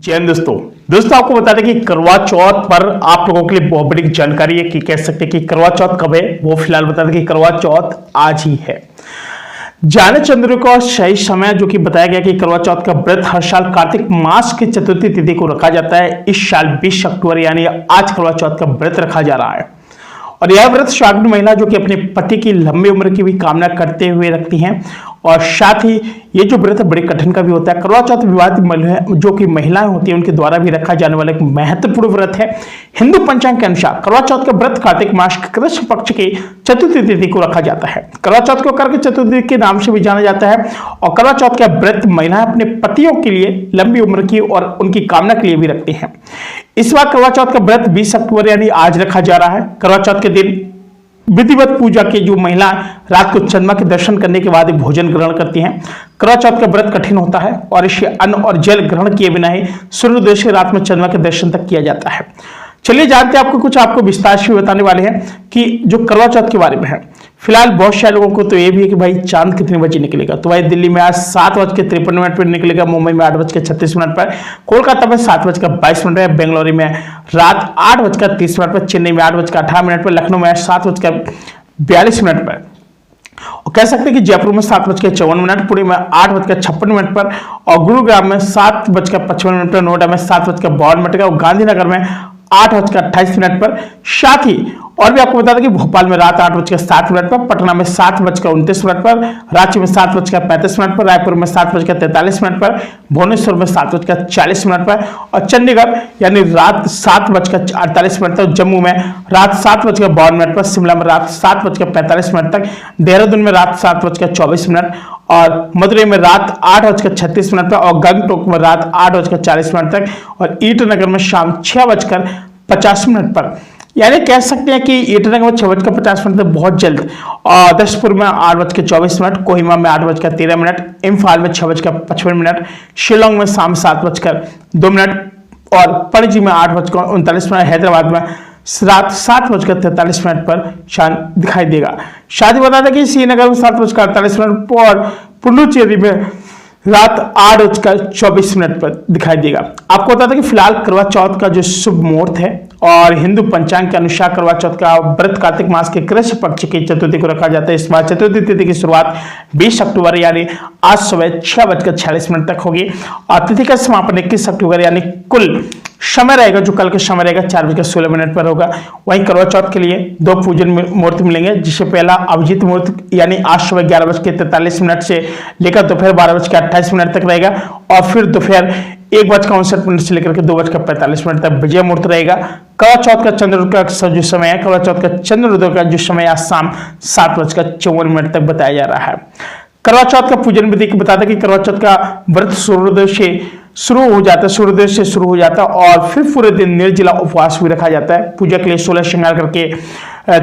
जैन दोस्तों आपको बता दें कि करवा चौथ पर आप लोगों के लिए बहुत बड़ी जानकारी है कि कह सकते हैं कि करवा चौथ कब है। वो फिलहाल बता दें कि करवा चौथ आज ही है। जाने चंद्र का सही समय जो कि बताया गया कि करवा चौथ का व्रत हर साल कार्तिक मास की चतुर्थी तिथि को रखा जाता है। इस साल 20 अक्टूबर यानी आज करवा चौथ का व्रत रखा जा रहा है और यह व्रत शाग्न महिला जो कि अपने पति की लंबी उम्र की भी कामना करते हुए रखती हैं और साथ ही ये जो व्रत बड़े कठिन का भी होता है। करवा चौथ विवाहित जो कि महिलाएं होती हैं उनके द्वारा भी रखा जाने वाला एक महत्वपूर्ण व्रत है। हिंदू पंचांग के अनुसार करवा चौथ का व्रत कार्तिक मास के कृष्ण पक्ष की चतुर्थी तिथि को रखा जाता है। करवा चौथ को करके चतुर्थी के नाम से भी जाना जाता है और करवा चौथ का व्रत महिलाएं अपने पतियों के लिए लंबी उम्र की और उनकी कामना के लिए भी रखती हैं। इस बार करवा चौथ का व्रत 20 अक्टूबर यानी आज रखा जा रहा है। करवा चौथ के दिन विधिवत पूजा के जो महिला रात को चंद्रमा के दर्शन करने के बाद भोजन ग्रहण करती हैं। करवा चौथ का व्रत कठिन होता है और इसे अन्न और जल ग्रहण किए बिना ही सूर्योदय से रात में चंद्रमा के दर्शन तक किया जाता है। चलिए जानते हैं आपको विस्तार से बताने वाले हैं कि जो करवा चौथ के बारे में है। फिलहाल बहुत सारे लोगों को तो ये भी है कि भाई चांद कितने बजे निकलेगा। तो भाई दिल्ली में आज 7:53 पर निकलेगा, मुंबई में 8:36 पर, कोलकाता में 7:22 पर, बेंगलुरु में रात 8:30 पर, चेन्नई में 8:18 पर, लखनऊ में 7:42 पर और कह सकते हैं कि जयपुर में 7:54, पुणे में 8:56 पर और गुरुग्राम में 7:55 पर, नोएडा में 7:52 और गांधीनगर में 8:28 पर। साथ ही और भी आपको बता दें कि भोपाल में रात 8:07 पर, पटना में 7:29 पर, रांची में 7:35 पर, रायपुर में 7:43 पर, भुवनेश्वर में 7:40 पर और चंडीगढ़ यानी रात 7:48 तक, जम्मू में रात 7:52 पर, शिमला में रात 7:45 तक, देहरादून में रात 7:24 और मदुरई में रात 8:36 पर और गंगटोक में रात 8:40 तक और ईटानगर में शाम 6:50 पर। यानी कह सकते हैं कि ईटानगर में 6:50 तक बहुत जल्द और दशपुर में 8:24, कोहिमा में 8:13, इम्फाल में 6:55, शिलोंग में शाम 7:02 और पणजी में 8:39, हैदराबाद में रात 7:43 पर चांद दिखाई देगा। शादी बता दें कि श्रीनगर में 7:48 और पुडुचेरी में रात 8:24 पर दिखाई देगा। आपको बता दें कि फिलहाल करवा चौथ का जो शुभ मुहूर्त है और हिंदू पंचांग के अनुसार करवा चौथ का व्रत कार्तिक मास के कृष्ण पक्ष की चतुर्थी को रखा जाता है। इस बार चतुर्थी तिथि की शुरुआत 20 अक्टूबर यानी आज सुबह 6:46 तक होगी और तिथि का समापन 21 अक्टूबर यानी कुल समय रहेगा जो कल का समय रहेगा 4:16 पर होगा। वहीं करवा चौथ के लिए 2 पूजन मुहूर्त मिलेंगे, जिससे पहला अभिजीत मुहूर्त यानी आज सुबह 11:43 से लेकर दोपहर 12:28 तक रहेगा और फिर दोपहर 1:59 से लेकर के 2:45 तक विजय मुहूर्त रहेगा। करवा चौथ का चंद्रोदय का जो समय है, करवा चौथ का चंद्रोदय का जो समय आज शाम 7:54 तक बताया जा रहा है। करवा चौथ का पूजन विधि बता दें कि करवा चौथ का व्रत सूर्योदय से शुरू हो जाता है और फिर पूरे दिन निर्जला उपवास भी रखा जाता है। पूजा के लिए 16 श्रृंगार करके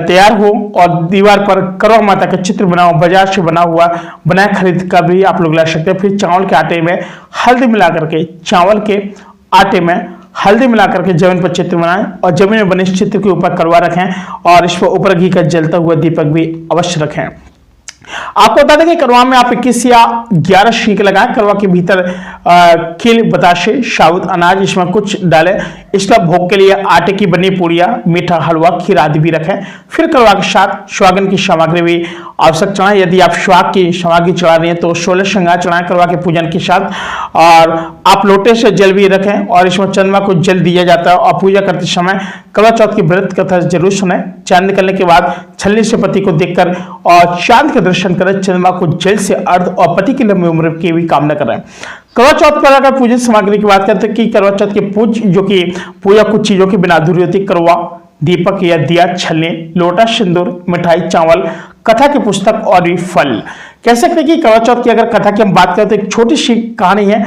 तैयार हो और दीवार पर करवा माता का चित्र बना हो, बाजार से बनाया खरीद कर भी आप लोग ला सकते हैं। फिर चावल के आटे में हल्दी मिला करके जमीन पर चित्र बनाएं और जमीन में बने चित्र के ऊपर करवा रखें और इस पर ऊपर घी का जलता हुआ दीपक भी अवश्य रखें। आपको बता दें कि करवा में आप 21 या 11 सीख लगाएं। करवा के भीतर खील, बताशे, साबुत अनाज इसमें कुछ डालें। इसका भोग के लिए आटे की बनी पूड़ियाँ, मीठा हलवा, खीर आदि भी रखें। फिर करवा के साथ सुहागन की सामग्री भी आवश्यक चढ़ाएं। यदि आप सुहाग की सामग्री चढ़ा रही हैं तो 16 श्रृंगार चढ़ाएं करवा के पूजन के साथ और आप लोटे से जल भी रखें और इसमें चंद्रमा को जल दिया जाता है और पूजा करते समय करवा चौथ की व्रत कथा जरूर सुने। चांद निकलने के बाद छलनी से पति को देखकर और चांद के दर्शन करें, चंद्रमा को जल से अर्घ और पति की लंबी उम्र की भी कामना करें। करवा चौथ पर अगर पूजन सामग्री की बात करते हैं कि करवा चौथ की पूजा कुछ चीजों की बिना अधूरी होती। करवा, दीपक या दिया, छलनी, लोटा, सिंदूर, मिठाई, चावल, कथा की पुस्तक और भी फल। कह सकते हैं कि करवा चौथ की अगर कथा की हम बात करते हैं, एक छोटी सी कहानी है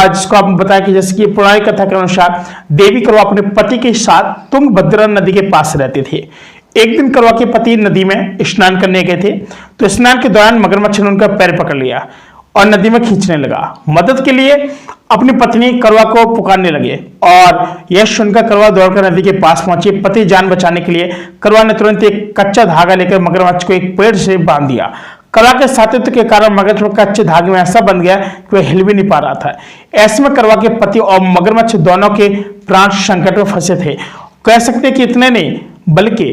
जिसको आप बताया कि जैसे कि पौराणिक कथा के अनुसार देवी करवा अपने पति के साथ तुंगभद्रा नदी के पास रहते थे। एक दिन करवा के पति नदी में स्नान करने गए थे तो स्नान के दौरान मगरमच्छ ने उनका पैर पकड़ लिया और नदी में खींचने लगा। मदद के लिए अपनी पत्नी करवा को पुकारने लगे और यह सुनकर करवा दौड़कर नदी के पास पहुंची। पति जान बचाने के लिए करवा ने तुरंत एक कच्चा धागा लेकर मगरमच्छ को एक पेड़ से बांध दिया। करवा के सातत्य के कारण मगरमच्छ में कच्चे धागे में ऐसा बन गया कि वह हिल भी नहीं पा रहा था। ऐसे में करवा के पति और मगरमच्छ दोनों के प्राण संकट में फंसे थे। कह सकते कि इतने नहीं, बल्कि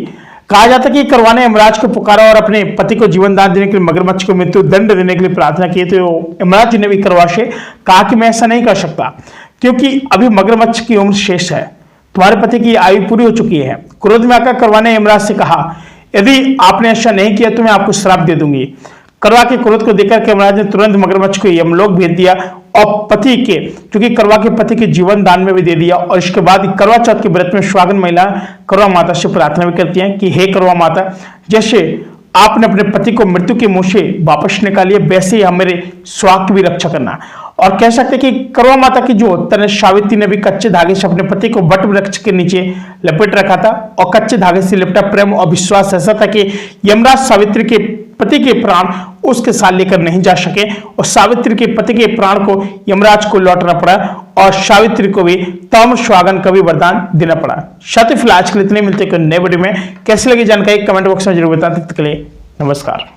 कहा जाता है कि करवा ने यमराज को पुकारा और अपने पति को जीवन दान देने के लिए मगरमच्छ को मृत्यु दंड देने के लिए प्रार्थना की। तो यमराज जी ने भी करवा से कहा कि मैं ऐसा नहीं कर सकता, क्योंकि अभी मगरमच्छ की उम्र शेष है, तुम्हारे पति की आयु पूरी हो चुकी है। क्रोध में आकर करवा ने यमराज से कहा, यदि आपने ऐसा नहीं किया तो मैं आपको श्राप दे दूंगी। करवा के क्रोध को देखकर यमराज ने तुरंत मगरमच्छ को यमलोक भेज दिया और पति के, क्योंकि करवा के पति के जीवन दान में भी दे दिया। और इसके बाद करवा चौथ के व्रत में सुहागन महिला करवा माता से प्रार्थना भी करती हैं कि हे करवा माता, जैसे आपने अपने पति को मृत्यु के मुंह से वापस निकालिए, वैसे ही हम मेरे सुहाग की भी रक्षा करना। और कह सकते कि करवा माता की जो तने सावित्री ने भी कच्चे धागे से अपने पति को वट वृक्ष के नीचे लपेट रखा था और कच्चे धागे से लिपटा प्रेम और विश्वास ऐसा था कि यमराज सावित्री के पति के प्राण उसके साथ लेकर नहीं जा सके और सावित्री के पति के प्राण को यमराज को लौटना पड़ा और सावित्री को भी तम सुहागन का भी वरदान देना पड़ा। साथ ही फिलहाल आज के लिए इतने, मिलते हैं नए वीडियो में। कैसी लगी जानकारी कमेंट बॉक्स में जरूर बताएं। तब तक के लिए नमस्कार।